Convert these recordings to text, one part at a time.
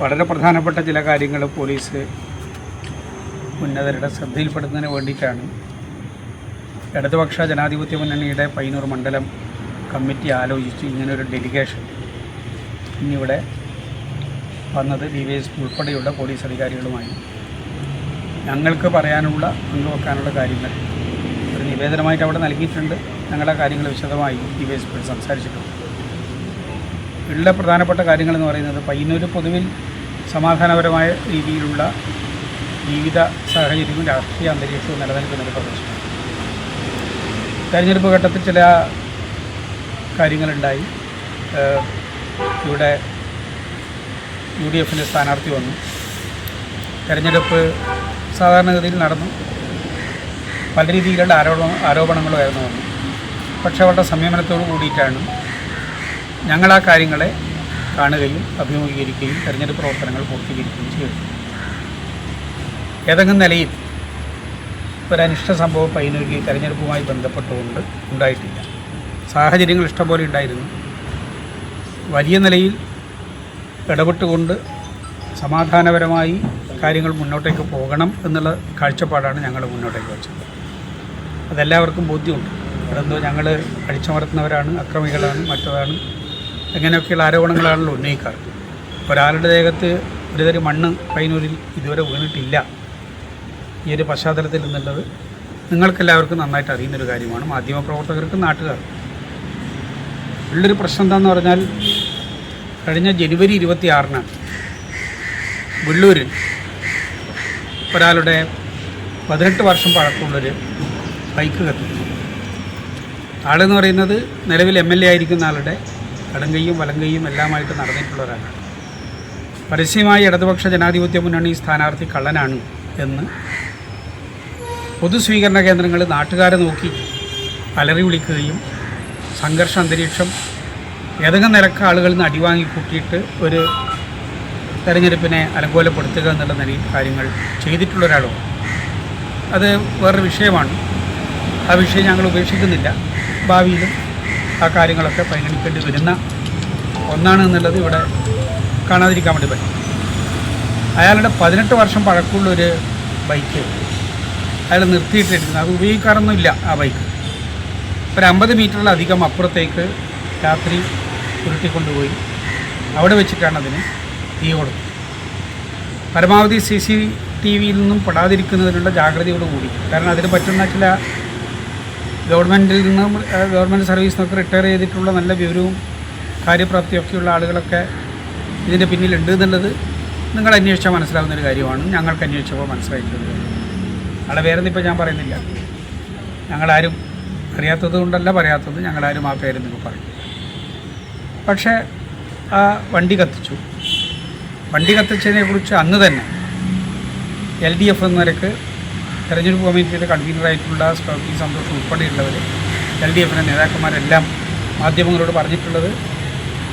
വളരെ പ്രധാനപ്പെട്ട ചില കാര്യങ്ങൾ പോലീസ് ഉന്നതരുടെ ശ്രദ്ധയിൽപ്പെടുന്നതിന് വേണ്ടിയിട്ടാണ് ഇടതുപക്ഷ ജനാധിപത്യ മുന്നണിയുടെ പയ്യന്നൂർ മണ്ഡലം കമ്മിറ്റി ആലോചിച്ച് ഇങ്ങനൊരു ഡെലിഗേഷൻ ഇന്നിവിടെ വന്നത് DYSP ഉൾപ്പെടെയുള്ള പോലീസ് അധികാരികളുമായി ഞങ്ങൾക്ക് പറയാനുള്ള പങ്കുവെക്കാനുള്ള കാര്യങ്ങൾ ഒരു നിവേദനമായിട്ട് അവിടെ നൽകിയിട്ടുണ്ട്. ഞങ്ങളുടെ കാര്യങ്ങൾ വിശദമായി DYSP സംസാരിച്ചിട്ടുണ്ട്. ഉള്ള പ്രധാനപ്പെട്ട കാര്യങ്ങളെന്ന് പറയുന്നത് പയ്യന്നൂർ പൊതുവിൽ സമാധാനപരമായ രീതിയിലുള്ള ജീവിത സാഹചര്യവും രാഷ്ട്രീയ അന്തരീക്ഷവും നിലനിൽക്കുന്ന ഒരു പ്രദേശമാണ്. തെരഞ്ഞെടുപ്പ് ഘട്ടത്തിൽ ചില കാര്യങ്ങളുണ്ടായി. ഇവിടെ UDFൻ്റെ സ്ഥാനാർത്ഥി വന്നു. തെരഞ്ഞെടുപ്പ് സാധാരണഗതിയിൽ നടന്നു. പല രീതിയിലുള്ള ആരോപണങ്ങളുമായിരുന്നു വന്നു. പക്ഷേ അവരുടെ സംയമനത്തോടു കൂടിയിട്ടാണ് ഞങ്ങൾ ആ കാര്യങ്ങളെ കാണുകയും അഭിമുഖീകരിക്കുകയും തെരഞ്ഞെടുപ്പ് പ്രവർത്തനങ്ങൾ പൂർത്തീകരിക്കുകയും ചെയ്തു. ഏതെങ്കിലും നിലയിൽ ഒരനിഷ്ട സംഭവം പയ്യന്നൂരിൽ തെരഞ്ഞെടുപ്പുമായി ബന്ധപ്പെട്ടുകൊണ്ട് ഉണ്ടായിട്ടില്ല. സാഹചര്യങ്ങൾ ഇഷ്ടംപോലെ ഉണ്ടായിരുന്നു. വലിയ നിലയിൽ ഇടപെട്ടുകൊണ്ട് സമാധാനപരമായി കാര്യങ്ങൾ മുന്നോട്ടേക്ക് പോകണം എന്നുള്ള കാഴ്ചപ്പാടാണ് ഞങ്ങൾ മുന്നോട്ടേക്ക് വെച്ചത്. അതെല്ലാവർക്കും ബോധ്യമുണ്ട്. അതെന്തോ ഞങ്ങൾ അടിച്ചമർത്തുന്നവരാണ്, അക്രമികളാണ്, മറ്റതാണ്, അങ്ങനെയൊക്കെയുള്ള ആരോപണങ്ങളാണല്ലോ ഉന്നയിക്കാറ്. ഒരാളുടെ ദേഹത്ത് ഒരു തരി മണ്ണ് പയ്യന്നൂരിൽ ഇതുവരെ വീണിട്ടില്ല. ഈ ഒരു പശ്ചാത്തലത്തിൽ നിന്നുള്ളത് നിങ്ങൾക്കെല്ലാവർക്കും നന്നായിട്ട് അറിയുന്നൊരു കാര്യമാണ്. മാധ്യമപ്രവർത്തകർക്കും നാട്ടുകാർക്കും ഉള്ളൊരു പ്രശ്നം എന്താണെന്ന് പറഞ്ഞാൽ, കഴിഞ്ഞ ജനുവരി 26-ന് വെള്ളൂരിൽ ഒരാളുടെ 18 വർഷം പഴക്കമുള്ളൊരു ബൈക്ക് കത്തിച്ചു. ആളെന്ന് പറയുന്നത് നിലവിൽ MLA ആയിരിക്കുന്ന ആളുടെ ഇടങ്കയും വലങ്കയും എല്ലാമായിട്ട് നടന്നിട്ടുള്ള ഒരാളാണ്. പരസ്യമായി ഇടതുപക്ഷ ജനാധിപത്യ മുന്നണി സ്ഥാനാർത്ഥി കള്ളനാണ് എന്ന് പൊതുസ്വീകരണ കേന്ദ്രങ്ങൾ നാട്ടുകാരെ നോക്കി അലറി വിളിക്കുകയും സംഘർഷ അന്തരീക്ഷം ഏതെങ്കിലും നിലക്ക് ആളുകളിൽ നിന്ന് അടിവാങ്ങി കൂട്ടിയിട്ട് ഒരു തെരഞ്ഞെടുപ്പിനെ അലങ്കോലപ്പെടുത്തുക എന്നുള്ള നിലയിൽ കാര്യങ്ങൾ ചെയ്തിട്ടുള്ള ഒരാളും. അത് വേറൊരു വിഷയമാണ്. ആ വിഷയം ഞങ്ങൾ ഉപേക്ഷിക്കുന്നില്ല. ഭാവിയിലും ആ കാര്യങ്ങളൊക്കെ പരിഗണിക്കേണ്ടി വരുന്ന ഒന്നാണ് എന്നുള്ളത് ഇവിടെ കാണാതിരിക്കാൻ വേണ്ടി പറ്റും. അയാളുടെ 18 വർഷം പഴക്കമുള്ളൊരു ബൈക്ക് അയാൾ നിർത്തിയിട്ടിരിക്കുന്നത്, അത് ഉപയോഗിക്കാറൊന്നുമില്ല. ആ ബൈക്ക് ഒരു 50 മീറ്ററിലധികം അപ്പുറത്തേക്ക് രാത്രി ഉരുട്ടിക്കൊണ്ടുപോയി അവിടെ വെച്ചിട്ടാണ് അതിന് തീ കൊടുത്തത്. പരമാവധി CCTVയിൽ നിന്നും പെടാതിരിക്കുന്നതിനുള്ള ജാഗ്രതയോടുകൂടി, കാരണം അതിന് പറ്റുന്ന ചില ഗവൺമെൻറ് സർവീസിൽ നിന്നൊക്കെ റിട്ടയർ ചെയ്തിട്ടുള്ള നല്ല വിവരവും കാര്യപ്രാപ്തിയൊക്കെയുള്ള ആളുകളൊക്കെ ഇതിൻ്റെ പിന്നിലുണ്ട് എന്നുള്ളത് നിങ്ങൾ അന്വേഷിച്ചാൽ മനസ്സിലാവുന്നൊരു കാര്യമാണ്. ഞങ്ങൾക്ക് അന്വേഷിച്ചപ്പോൾ മനസ്സിലായിട്ടുള്ളത്. ആളെ വേറൊന്നും ഇപ്പോൾ ഞാൻ പറയുന്നില്ല. ഞങ്ങളാരും അറിയാത്തത് കൊണ്ടല്ല പറയാത്തത്, ഞങ്ങളാരും ആ പേര് നിങ്ങൾ പറയും. പക്ഷേ ആ വണ്ടി കത്തിച്ചു. വണ്ടി കത്തിച്ചതിനെക്കുറിച്ച് അന്ന് തന്നെ LDF എന്ന നിലക്ക് തെരഞ്ഞെടുപ്പ് കമ്മിറ്റിയുടെ കൺവീനറായിട്ടുള്ള സ്കൗട്ടി സന്തോഷ് ഉൾപ്പെടെയുള്ളവർ, LDFൻ്റെ നേതാക്കന്മാരെല്ലാം മാധ്യമങ്ങളോട് പറഞ്ഞിട്ടുള്ളത്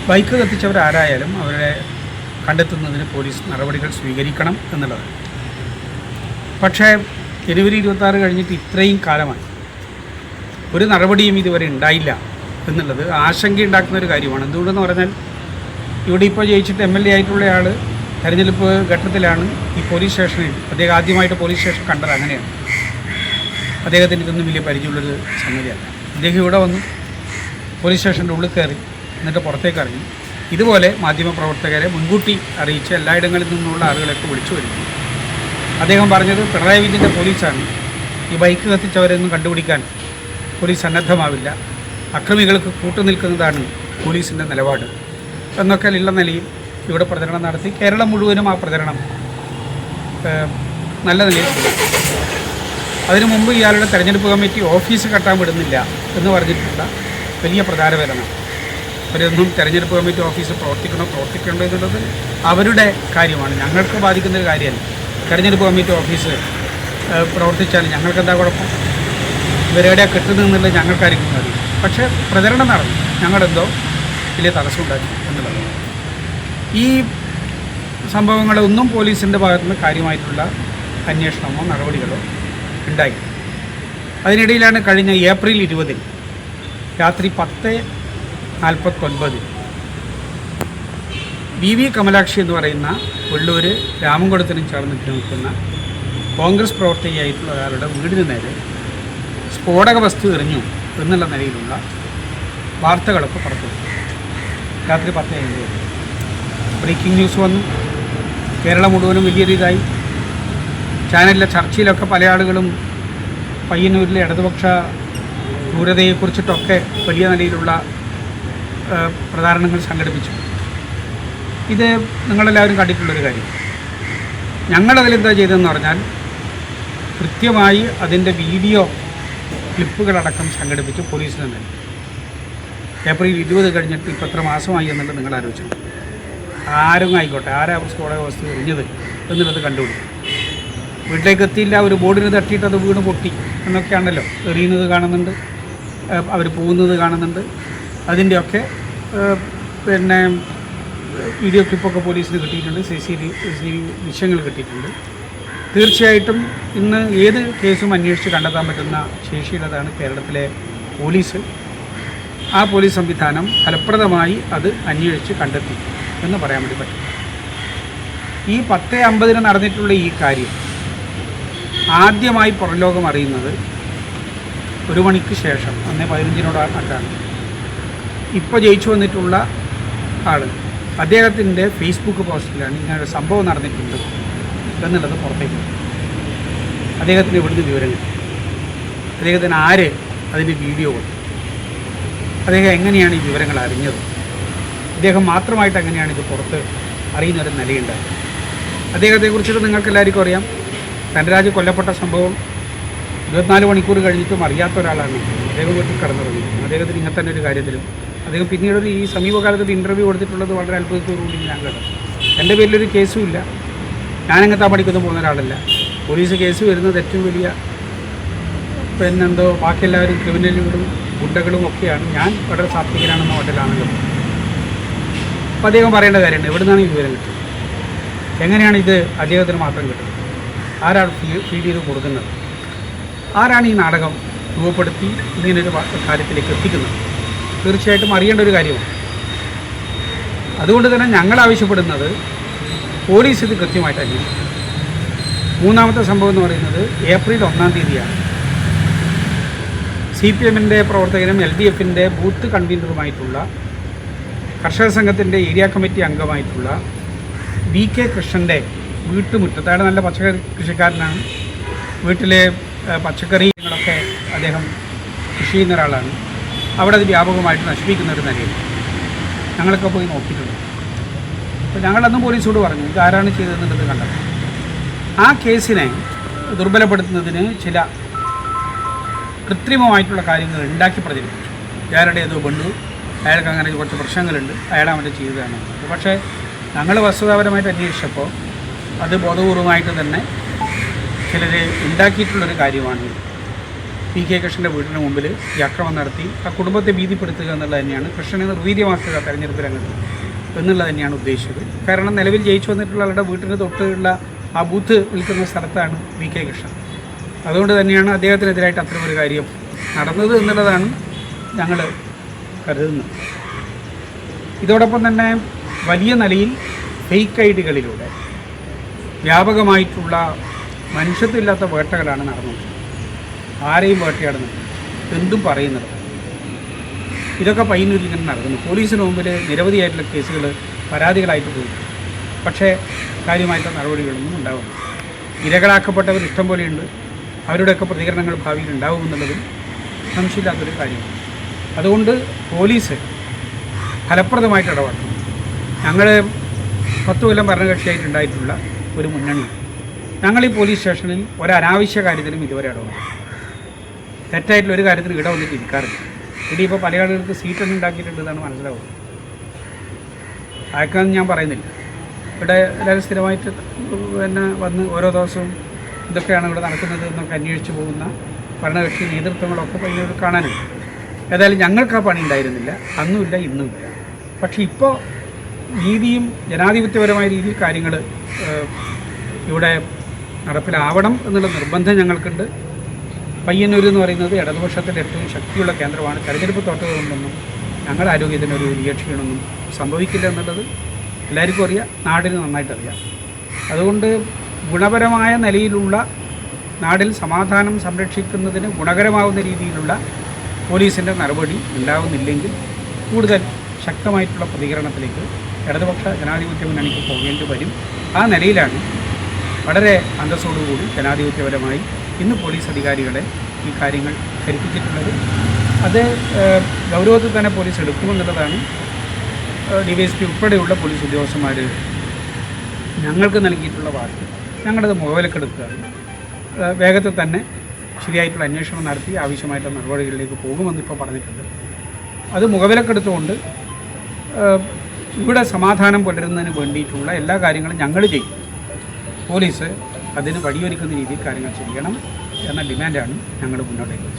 ബൈക്ക് കത്തിച്ചവരാരായാലും അവരെ കണ്ടെത്തുന്നതിന് പോലീസ് നടപടികൾ സ്വീകരിക്കണം എന്നുള്ളതാണ്. പക്ഷേ ജനുവരി 26 കഴിഞ്ഞിട്ട് ഇത്രയും കാലമായി ഒരു നടപടിയും ഇതുവരെ ഉണ്ടായില്ല എന്നുള്ളത് ആശങ്കയുണ്ടാക്കുന്ന ഒരു കാര്യമാണ്. എന്തുകൊണ്ടെന്ന് പറഞ്ഞാൽ, ഇവിടെ ഇപ്പോൾ ജയിച്ചിട്ട് MLA ആയിട്ടുള്ള ആൾ തെരഞ്ഞെടുപ്പ് ഘട്ടത്തിലാണ് ഈ പോലീസ് സ്റ്റേഷനിൽ, അദ്ദേഹം ആദ്യമായിട്ട് പോലീസ് സ്റ്റേഷൻ കണ്ടത് അങ്ങനെയാണ്. അദ്ദേഹത്തിന് ഇതൊന്നും വലിയ പരിചയമുള്ളൊരു സംഗതിയല്ല. അദ്ദേഹം ഇവിടെ വന്നു പോലീസ് സ്റ്റേഷൻ്റെ ഉള്ളിൽ കയറി, എന്നിട്ട് പുറത്തേക്ക് ഇറങ്ങി. ഇതുപോലെ മാധ്യമപ്രവർത്തകരെ മുൻകൂട്ടി അറിയിച്ച് എല്ലായിടങ്ങളിൽ നിന്നുള്ള ആളുകളൊക്കെ വിളിച്ചു വരുന്നു. അദ്ദേഹം പറഞ്ഞത് പിണറായി വിജയൻ്റെ പോലീസാണ്, ഈ ബൈക്ക് കത്തിച്ചവരെയൊന്നും കണ്ടുപിടിക്കാൻ പോലീസ് സന്നദ്ധമാവില്ല, അക്രമികൾക്ക് കൂട്ടുനിൽക്കുന്നതാണ് പോലീസിൻ്റെ നിലപാട് എന്നൊക്കെ ഉള്ള നിലയിൽ ഇവിടെ പ്രചരണം നടത്തി. കേരളം മുഴുവനും ആ പ്രചരണം നല്ല നിലയിൽ. അതിനു മുമ്പ് ഇയാളുടെ തെരഞ്ഞെടുപ്പ് കമ്മിറ്റി ഓഫീസ് കെട്ടാൻ വിടുന്നില്ല എന്ന് പറഞ്ഞിട്ടുള്ള വലിയ പ്രചാരവേദന. അവരൊന്നും തെരഞ്ഞെടുപ്പ് കമ്മിറ്റി ഓഫീസ് പ്രവർത്തിക്കണ്ടോ എന്നുള്ളത് അവരുടെ കാര്യമാണ്, ഞങ്ങൾക്ക് ബാധിക്കുന്നൊരു കാര്യമല്ല. തെരഞ്ഞെടുപ്പ് കമ്മിറ്റി ഓഫീസ് പ്രവർത്തിച്ചാൽ ഞങ്ങൾക്കെന്താ കുഴപ്പം? ഇവരെവിടെ കിട്ടുന്നതെന്നുള്ളത് ഞങ്ങൾക്കായിരിക്കും മതി. പക്ഷേ പ്രചരണം നടന്നു, ഞങ്ങളെന്തോ വലിയ തടസ്സമുണ്ടാക്കി എന്നുള്ളത്. ഈ സംഭവങ്ങളൊന്നും പോലീസിൻ്റെ ഭാഗത്തുനിന്ന് കാര്യമായിട്ടുള്ള അന്വേഷണമോ നടപടികളോ ഉണ്ടായി. അതിനിടയിലാണ് കഴിഞ്ഞ ഏപ്രിൽ 20 രാത്രി 10:49 VV കമലാക്ഷി എന്ന് പറയുന്ന വെള്ളൂർ രാമൻകുളത്തിനും ചേർന്ന് നിൽക്കുന്ന കോൺഗ്രസ് പ്രവർത്തകയായിട്ടുള്ള ഒരാളുടെ വീടിന് നേരെ സ്ഫോടക വസ്തു എറിഞ്ഞു എന്നുള്ള നിലയിലുള്ള വാർത്തകളൊക്കെ പുറത്തു രാത്രി 10:50 ബ്രേക്കിംഗ് ന്യൂസ് വന്നു. കേരളം മുഴുവനും വലിയൊരു ഇതായി. ചാനലിലെ ചർച്ചയിലൊക്കെ പല ആളുകളും പയ്യന്നൂരിലെ ഇടതുപക്ഷ ക്രൂരതയെക്കുറിച്ചിട്ടൊക്കെ വലിയ നിലയിലുള്ള പ്രചാരണങ്ങൾ സംഘടിപ്പിച്ചു. ഇത് നിങ്ങളെല്ലാവരും കണ്ടിട്ടുള്ളൊരു കാര്യം. ഞങ്ങളതിലെന്താ ചെയ്തതെന്ന് പറഞ്ഞാൽ കൃത്യമായി അതിൻ്റെ വീഡിയോ ക്ലിപ്പുകളടക്കം സംഘടിപ്പിച്ച് പോലീസിന് നൽകി. ഏപ്രിൽ 20 കഴിഞ്ഞിട്ട് ഇപ്പോൾ എത്ര മാസമായി എന്നുള്ളത് നിങ്ങൾ ആലോചിച്ചു. ആരും ആയിക്കോട്ടെ, ആരാ സ്ഫോടക വസ്തു എറിഞ്ഞത് എന്നുള്ളത് കണ്ടുപിടിക്കും. വീട്ടിലേക്ക് എത്തിയില്ല, ഒരു ബോർഡിന് തട്ടിയിട്ട് അത് വീണ് പൊട്ടി എന്നൊക്കെയാണല്ലോ എറിയുന്നത് കാണുന്നുണ്ട്, അവർ പോകുന്നത് കാണുന്നുണ്ട്. അതിൻ്റെയൊക്കെ പിന്നെ വീഡിയോ ക്ലിപ്പൊക്കെ പോലീസിന് കിട്ടിയിട്ടുണ്ട്, CCTV ദൃശ്യങ്ങൾ കിട്ടിയിട്ടുണ്ട്. തീർച്ചയായിട്ടും ഇന്ന് ഏത് കേസും അന്വേഷിച്ച് കണ്ടെത്താൻ പറ്റുന്ന ശേഷിയുള്ളതാണ് കേരളത്തിലെ പോലീസ്. ആ പോലീസ് സംവിധാനം ഫലപ്രദമായി അത് അന്വേഷിച്ച് കണ്ടെത്തി എന്ന് പറയാൻ വേണ്ടി പറ്റും. ഈ 10:50 നടന്നിട്ടുള്ള ഈ കാര്യം ആദ്യമായി പുറംലോകം അറിയുന്നത് 1 മണിക്ക് ശേഷം, അന്നേ 15-നോടാണ്. ഇപ്പോൾ ജയിച്ചു വന്നിട്ടുള്ള ആൾ അദ്ദേഹത്തിൻ്റെ ഫേസ്ബുക്ക് പോസ്റ്റിലാണ് ഇങ്ങനൊരു സംഭവം നടന്നിട്ടുണ്ട് എന്നുള്ളത് പുറത്തേക്ക് വരും. അദ്ദേഹത്തിന് ഇവിടുന്ന് വിവരങ്ങൾ, അദ്ദേഹത്തിന് ആര് അതിൻ്റെ വീഡിയോ കൊടുത്തു, അദ്ദേഹം എങ്ങനെയാണ് ഈ വിവരങ്ങൾ അറിഞ്ഞത്, അദ്ദേഹം മാത്രമായിട്ട് എങ്ങനെയാണ് ഇത് പുറത്ത് അറിയുന്നൊരു നിലയുണ്ടായത്. അദ്ദേഹത്തെക്കുറിച്ചിട്ട് നിങ്ങൾക്കെല്ലാവർക്കും അറിയാം. ധനരാജ് കൊല്ലപ്പെട്ട സംഭവം 24 മണിക്കൂർ കഴിഞ്ഞിട്ടും അറിയാത്ത ഒരാളാണ്. അദ്ദേഹം വീട്ടിൽ കടന്നിറങ്ങി. അദ്ദേഹത്തിന് ഇങ്ങനെ തന്നെ ഒരു കാര്യത്തിലും അദ്ദേഹം പിന്നീട് ഈ സമീപകാലത്തൊരു ഇൻ്റർവ്യൂ കൊടുത്തിട്ടുള്ളത് വളരെ അത്ഭുതത്തോടുകൂടി ഞാൻ കണ്ടു. എൻ്റെ പേരിലൊരു കേസും ഇല്ല, ഞാനങ്ങനത്തെ പഠിക്കൊന്നും പോകുന്ന ഒരാളല്ല. പോലീസ് കേസ് വരുന്നത് ഏറ്റവും വലിയ പിന്നെന്തോ ബാക്കിയെല്ലാവരും ക്രിമിനലുകളും ഗുണ്ടകളും ഒക്കെയാണ്. ഞാൻ വളരെ സാത്വികനാണെന്ന ഹോട്ടലാണല്ലോ. അപ്പോൾ അദ്ദേഹം പറയേണ്ട കാര്യമുണ്ട്, എവിടെ നിന്നാണ് ഈ വിവരം കിട്ടുന്നത്, എങ്ങനെയാണ് ഇത് അദ്ദേഹത്തിന് മാത്രം കിട്ടുന്നത്, ആരാണ് ഫീഡ് ചെയ്ത് കൊടുക്കുന്നത്, ആരാണ് ഈ നാടകം രൂപപ്പെടുത്തി ഇങ്ങനൊരു കാര്യത്തിലേക്ക് എത്തിക്കുന്നത്, തീർച്ചയായിട്ടും അറിയേണ്ട ഒരു കാര്യമാണ്. അതുകൊണ്ട് തന്നെ ഞങ്ങൾ ആവശ്യപ്പെടുന്നത് പോലീസ് ഇത് കൃത്യമായിട്ട് അന്വേഷിക്കും. മൂന്നാമത്തെ സംഭവം എന്ന് പറയുന്നത് ഏപ്രിൽ 1-ാം തീയതിയാണ്. CPM-ൻ്റെ പ്രവർത്തകനും LDF-ൻ്റെ ബൂത്ത് കൺവീനറുമായിട്ടുള്ള കർഷക സംഘത്തിൻ്റെ ഏരിയ കമ്മിറ്റി അംഗമായിട്ടുള്ള VK കൃഷ്ണൻ്റെ വീട്ടുമുറ്റത്ത്, അയാൾ നല്ല പച്ചക്കറി കൃഷിക്കാരനാണ്, വീട്ടിലെ പച്ചക്കറികളൊക്കെ അദ്ദേഹം കൃഷി ചെയ്യുന്ന ഒരാളാണ്. അവിടെ അത് വ്യാപകമായിട്ട് നശിപ്പിക്കുന്ന ഒരു നിലയിൽ ഞങ്ങളൊക്കെ പോയി നോക്കിയിട്ടുണ്ട്. അപ്പോൾ ഞങ്ങളന്നും പോലീസോട് പറഞ്ഞു ഇത് ആരാണ് ചെയ്തതെന്നുള്ളത് കണ്ടത്. ആ കേസിനെ ദുർബലപ്പെടുത്തുന്നതിന് ചില കൃത്രിമമായിട്ടുള്ള കാര്യങ്ങൾ ഉണ്ടാക്കി പ്രചരിപ്പിച്ചു. അയാളുടെ ഏതോ ബന്ധു, അയാൾക്ക് അങ്ങനെ കുറച്ച് പ്രശ്നങ്ങളുണ്ട്, അയാളെ അവൻ്റെ ചെയ്തതാണ്. പക്ഷേ ഞങ്ങൾ വസ്തുതാപരമായിട്ട് അന്വേഷിച്ചപ്പോൾ അത് ബോധപൂർവമായിട്ട് തന്നെ ചിലർ ഉണ്ടാക്കിയിട്ടുള്ളൊരു കാര്യമാണ്. VK കൃഷ്ണൻ്റെ വീടിന് മുമ്പിൽ ഈ അക്രമം നടത്തി ആ കുടുംബത്തെ ഭീതിപ്പെടുത്തുക എന്നുള്ളത് തന്നെയാണ്, കൃഷ്ണനെ നിർവീര്യമാക്കുക തെരഞ്ഞെടുപ്പ് രംഗത്ത് എന്നുള്ളത് തന്നെയാണ് ഉദ്ദേശിച്ചത്. കാരണം നിലവിൽ ജയിച്ചു വന്നിട്ടുള്ള ആളുടെ വീട്ടിന് തൊട്ടുള്ള ആ ബൂത്ത് നിൽക്കുന്ന സ്ഥലത്താണ് VK കൃഷ്ണൻ. അതുകൊണ്ട് തന്നെയാണ് അദ്ദേഹത്തിനെതിരായിട്ട് അത്തരമൊരു കാര്യം നടന്നത് എന്നുള്ളതാണ് ഞങ്ങൾ കരുതുന്നത്. ഇതോടൊപ്പം തന്നെ വലിയ നിലയിൽ ഫേക്ക് ഐഡികളിലൂടെ വ്യാപകമായിട്ടുള്ള മനുഷ്യത്വമില്ലാത്ത വേട്ടകളാണ് നടന്നത്. ആരെയും വേട്ടയാടുന്നത്, എന്തും പറയുന്നത്, ഇതൊക്കെ പയ്യന്നൂരിൽ ഇങ്ങനെ നടക്കുന്നു. പോലീസിന് മുമ്പിൽ നിരവധിയായിട്ടുള്ള കേസുകൾ പരാതികളായിട്ട് പോയി, പക്ഷേ കാര്യമായിട്ടുള്ള നടപടികളൊന്നും ഉണ്ടാവുന്നു. ഇരകളാക്കപ്പെട്ടവർ ഇഷ്ടം പോലെയുണ്ട്, അവരുടെയൊക്കെ പ്രതികരണങ്ങൾ ഭാവിയിൽ ഉണ്ടാവുമെന്നുള്ളതും സംശയമില്ലാത്തൊരു കാര്യമാണ്. അതുകൊണ്ട് പോലീസ് ഫലപ്രദമായിട്ട് ഇടപെടണം. ഞങ്ങൾ 10 കൊല്ലം ഭരണകക്ഷിയായിട്ടുണ്ടായിട്ടുള്ള ഒരു മുന്നണി, ഞങ്ങൾ ഈ പോലീസ് സ്റ്റേഷനിൽ ഒരനാവശ്യ കാര്യത്തിലും ഇതുവരെ ഇടപെടണം. തെറ്റായിട്ടുള്ള ഒരു കാര്യത്തിന് ഇടവന്നിട്ട് ഇരിക്കാറില്ല. ഇനിയിപ്പോൾ പല ആളുകൾക്ക് സീറ്റൊന്നും ഉണ്ടാക്കിയിട്ടുണ്ടെന്നാണ് മനസ്സിലാവുന്നത്. അയക്കാമെന്ന് ഞാൻ പറയുന്നില്ല. ഇവിടെ എല്ലാവരും സ്ഥിരമായിട്ട് പിന്നെ വന്ന് ഓരോ ദിവസവും ഇതൊക്കെയാണ് ഇവിടെ നടക്കുന്നത് എന്നൊക്കെ അന്വേഷിച്ച് പോകുന്ന ഭരണകക്ഷി നേതൃത്വങ്ങളൊക്കെ പയ്യന്നൂർ കാണാനുണ്ട്. ഏതായാലും ഞങ്ങൾക്ക് ആ പണി ഉണ്ടായിരുന്നില്ല, അന്നുമില്ല ഇന്നുമില്ല. പക്ഷേ ഇപ്പോൾ നീതിയും ജനാധിപത്യപരമായ രീതിയിൽ കാര്യങ്ങൾ ഇവിടെ നടപ്പിലാവണം എന്നുള്ള നിർബന്ധം ഞങ്ങൾക്കുണ്ട്. പയ്യന്നൂർ എന്ന് പറയുന്നത് ഇടതുപക്ഷത്തിൻ്റെ ഏറ്റവും ശക്തിയുള്ള കേന്ദ്രമാണ്. തെരഞ്ഞെടുപ്പ് തോറ്റതുകൊണ്ടൊന്നും ഞങ്ങളുടെ ആരോഗ്യത്തിനൊരു വലിയ ക്ഷീണമൊന്നും സംഭവിക്കില്ല എന്നുള്ളത് എല്ലാവർക്കും അറിയാം, നാടിന് നന്നായിട്ടറിയാം. അതുകൊണ്ട് ഗുണപരമായ നിലയിലുള്ള നാടിൽ സമാധാനം സംരക്ഷിക്കുന്നതിന് ഗുണകരമാവുന്ന രീതിയിലുള്ള പോലീസിൻ്റെ നടപടി ഉണ്ടാകുന്നില്ലെങ്കിൽ കൂടുതൽ ശക്തമായിട്ടുള്ള പ്രതികരണത്തിലേക്ക് ഇടതുപക്ഷ ജനാധിപത്യ മുന്നണിക്ക് പോകേണ്ടി വരും. ആ നിലയിലാണ് വളരെ അന്തസ്സോടുകൂടി ജനാധിപത്യപരമായി ഇന്ന് പോലീസ് അധികാരികളെ ഈ കാര്യങ്ങൾ ധരിപ്പിച്ചിട്ടുള്ളത്. അത് ഗൗരവത്തിൽ തന്നെ പോലീസ് എടുക്കുമെന്നുള്ളതാണ് DYSP ഉൾപ്പെടെയുള്ള പോലീസ് ഉദ്യോഗസ്ഥന്മാർ ഞങ്ങൾക്ക് നൽകിയിട്ടുള്ള വാർത്ത. ഞങ്ങളത് മുഖവിലക്കെടുക്കുകയാണ്. വേഗത്തിൽ തന്നെ ശരിയായിട്ടുള്ള അന്വേഷണം നടത്തി ആവശ്യമായിട്ടുള്ള നടപടികളിലേക്ക് പോകുമെന്ന് ഇപ്പോൾ പറഞ്ഞിട്ടുണ്ട്. അത് മുഖവിലക്കെടുത്തുകൊണ്ട് ഇവിടെ സമാധാനം പുലരുന്നതിന് വേണ്ടിയിട്ടുള്ള എല്ലാ കാര്യങ്ങളും ഞങ്ങൾ ചെയ്യും. പോലീസ് അതിന് വഴിയൊരുക്കുന്ന രീതിയിൽ കാര്യങ്ങൾ ചെയ്യണം എന്ന ഡിമാൻഡാണ് ഞങ്ങൾ മുന്നോട്ടേക്ക് വെച്ചത്.